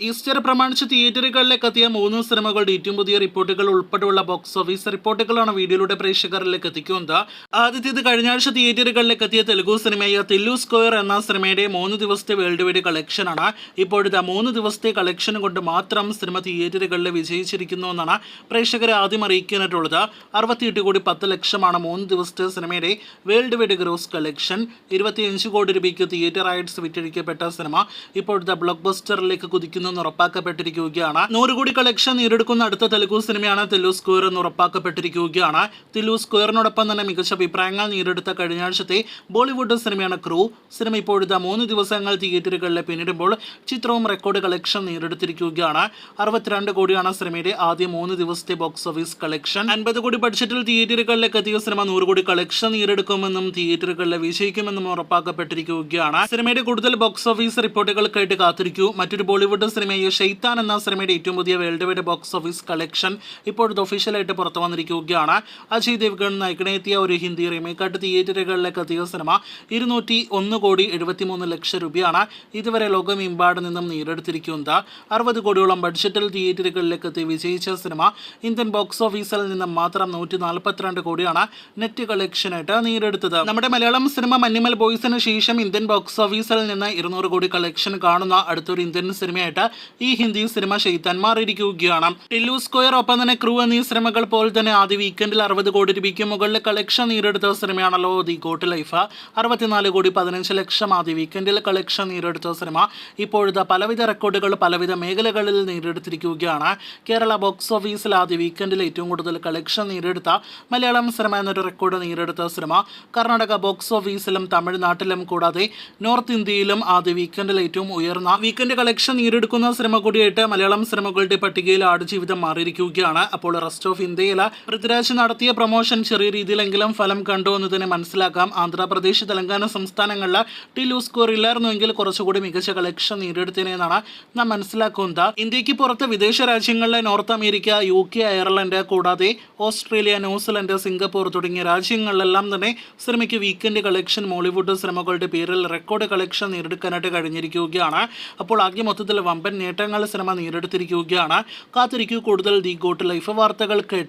Easter പ്രമാണിച്ച് തിയേറ്ററുകളിലേക്ക് എത്തിയ 3 സിനിമകളുടെ ഏറ്റവും പുതിയ റിപ്പോർട്ടുകൾ ഉൾപ്പെടെയുള്ള ബോക്സ് ഓഫീസ് റിപ്പോർട്ടുകളാണ് വീഡിയോയിലൂടെ പ്രേക്ഷകരിലേക്ക് എത്തിക്കുന്നത്. ആദ്യത്തേത് കഴിഞ്ഞ ആഴ്ച തിയേറ്ററുകളിലേക്ക് എത്തിയ തെലുഗു സിനിമയായ തില്ലു സ്ക്വയർ എന്ന സിനിമയുടെ 3 ദിവസത്തെ വേൾഡ് വൈഡ് കളക്ഷനാണ്. ഇപ്പോഴത്തെ 3 ദിവസത്തെ കളക്ഷൻ കൊണ്ട് മാത്രം സിനിമ തിയേറ്ററുകളിൽ വിജയിച്ചിരിക്കുന്നു എന്നാണ് പ്രേക്ഷകരെ ആദ്യം അറിയിക്കാനായിട്ടുള്ളത്. 68 കോടി 10 ലക്ഷമാണ് 3 ദിവസത്തെ സിനിമയുടെ വേൾഡ് വൈഡ് ഗ്രോസ് കളക്ഷൻ. 25 കോടി രൂപയ്ക്ക് തിയേറ്റർ റൈറ്റ്സ് വിറ്റഴിക്കപ്പെട്ട സിനിമ ഇപ്പോഴത്തെ ബ്ലോക്ക് ബസ്റ്ററിലേക്ക് കുതിക്കുന്നു ഉറപ്പാക്കപ്പെട്ടിരിക്കുകയാണ്. 100 കോടി കളക്ഷൻ നേടിയെടുക്കുന്ന അടുത്ത തെലുഗു സിനിമയാണ് തില്ലു സ്ക്വയർ എന്ന് ഉറപ്പാക്കപ്പെട്ടിരിക്കുകയാണ്. തില്ലു സ്ക്വയറിനോടൊപ്പം തന്നെ മികച്ച അഭിപ്രായങ്ങൾ നേടിയെടുത്ത കഴിഞ്ഞ ആഴ്ചത്തെ ബോളിവുഡ് സിനിമയാണ് ക്രൂ. സിനിമ ഇപ്പോഴത്തെ 3 ദിവസങ്ങൾ തിയേറ്ററുകളിൽ പിന്നിടുമ്പോൾ ചിത്രവും റെക്കോർഡ് കളക്ഷൻ നേടിയെടുത്തിരിക്കുകയാണ്. 62 കോടിയാണ് സിനിമയുടെ ആദ്യ 3 ദിവസത്തെ ബോക്സ് ഓഫീസ് കളക്ഷൻ. 50 കോടി ബഡ്ജറ്റിൽ തിയേറ്ററുകളിലേക്ക് എത്തിയ സിനിമ 100 കോടി കളക്ഷൻ നേടിയെടുക്കുമെന്നും തിയേറ്ററുകളിൽ വിജയിക്കുമെന്നും ഉറപ്പാക്കപ്പെട്ടിരിക്കുകയാണ്. സിനിമയുടെ കൂടുതൽ ബോക്സ് ഓഫീസ് റിപ്പോർട്ടുകൾക്കായിട്ട് കാത്തിരിക്കൂ. മറ്റൊരു ബോളിവുഡ് സിനിമയായ ഷെയ്ത്താൻ എന്ന സിനിമയുടെ ഏറ്റവും പുതിയ world wide box office collection ഇപ്പോഴത്തെ ഒഫീഷ്യലായിട്ട് പുറത്തു വന്നിരിക്കുകയാണ്. അജയ് ദേവ്ഗൺ നായകനെത്തിയ ഒരു ഹിന്ദി റീമേക്കായിട്ട് തിയേറ്ററുകളിലേക്ക് എത്തിയ സിനിമ 201 കോടി 73 ലക്ഷം രൂപയാണ് ഇതുവരെ ലോകമെമ്പാട് നിന്നും നേടിയെടുത്തിരിക്കുന്നത്. 60 കോടിയോളം ബഡ്ജറ്റിൽ തിയേറ്ററുകളിലേക്ക് എത്തി വിജയിച്ച സിനിമ ഇന്ത്യൻ ബോക്സ് ഓഫീസിൽ നിന്നും മാത്രം 142 കോടിയാണ് നെറ്റ് കളക്ഷനായിട്ട് നേടിയെടുത്തത്. നമ്മുടെ മലയാളം സിനിമ മഞ്ഞുമൽ ബോയ്സിന് ശേഷം ഇന്ത്യൻ ബോക്സ് ഓഫീസിൽ നിന്ന് 200 കോടി കളക്ഷൻ കാണുന്ന അടുത്തൊരു ഇന്ത്യൻ സിനിമയായിട്ട് ഈ ഹിന്ദി സിനിമ ഷെയ്ത്താൻ മാറിയിരിക്കുകയാണ്. ടില്ലു സ്ക്വയർ ഒപ്പം തന്നെ ക്രൂ എന്നീ സിനിമകൾ പോലെ തന്നെ ആദ്യ വീക്കെൻഡിൽ 60 കോടി രൂപയ്ക്ക് മുകളിൽ കളക്ഷൻ നേടിയെടുത്ത സിനിമയാണല്ലോ ദി ഗോട്ട് ലൈഫ്. 64 കോടി 15 ലക്ഷം ആദ്യ വീക്കെൻഡിൽ കളക്ഷൻ നേടിയെടുത്ത സിനിമ ഇപ്പോഴത്തെ പലവിധ റെക്കോർഡുകൾ പലവിധ മേഖലകളിൽ നേടിയെടുത്തിരിക്കുകയാണ്. കേരള ബോക്സ് ഓഫീസിൽ ആദ്യ വീക്കെൻഡിൽ ഏറ്റവും കൂടുതൽ കളക്ഷൻ നേടിയെടുത്ത മലയാളം സിനിമ എന്നൊരു റെക്കോർഡ് നേടിയെടുത്ത സിനിമ കർണാടക ബോക്സ് ഓഫീസിലും തമിഴ്നാട്ടിലും കൂടാതെ നോർത്ത് ഇന്ത്യയിലും ആദ്യ വീക്കെൻഡിൽ ഏറ്റവും ഉയർന്ന വീക്കെൻഡ് കളക്ഷൻ നേടിയെടുക്കുന്ന സിനിമ കൂടിയായിട്ട് മലയാളം സിനിമകളുടെ പട്ടികയിൽ ആടുജീവിതം മാറിയിരിക്കുകയാണ്. അപ്പോൾ റെസ്റ്റ് ഓഫ് ഇന്ത്യയിൽ പൃഥ്വിരാജ് നടത്തിയ പ്രൊമോഷൻ ചെറിയ രീതിയിലെങ്കിലും ഫലം കണ്ടു എന്ന് തന്നെ മനസ്സിലാക്കാം. ആന്ധ്രാപ്രദേശ് തെലങ്കാന സംസ്ഥാനങ്ങളിൽ ടില്ലു സ്കോർ ഇല്ലായിരുന്നുവെങ്കിൽ കുറച്ചുകൂടി മികച്ച കളക്ഷൻ നേടിയെടുത്തതിനെന്നാണ് നാം മനസ്സിലാക്കുന്നത്. ഇന്ത്യക്ക് പുറത്ത് വിദേശ രാജ്യങ്ങളിലെ നോർത്ത് അമേരിക്ക, UK, അയർലൻഡ് കൂടാതെ ഓസ്ട്രേലിയ, ന്യൂസിലൻഡ്, സിംഗപ്പൂർ തുടങ്ങിയ രാജ്യങ്ങളിലെല്ലാം തന്നെ സിനിമയ്ക്ക് വീക്കെൻഡ് കളക്ഷൻ മോളിവുഡ് സിനിമകളുടെ പേരിൽ റെക്കോർഡ് കളക്ഷൻ നേടിയെടുക്കാനായിട്ട് കഴിഞ്ഞിരിക്കുകയാണ്. അപ്പോൾ ആകെ മൊത്തത്തിൽ വമ്പൻ നേട്ടങ്ങൾ സിനിമ നേടിയെടുത്തിരിക്കുകയാണ്. കാത്തിരിക്കൂ കൂടുതൽ ദി ഗോട്ട് ലൈഫ് വാർത്തകൾ കേട്ട്.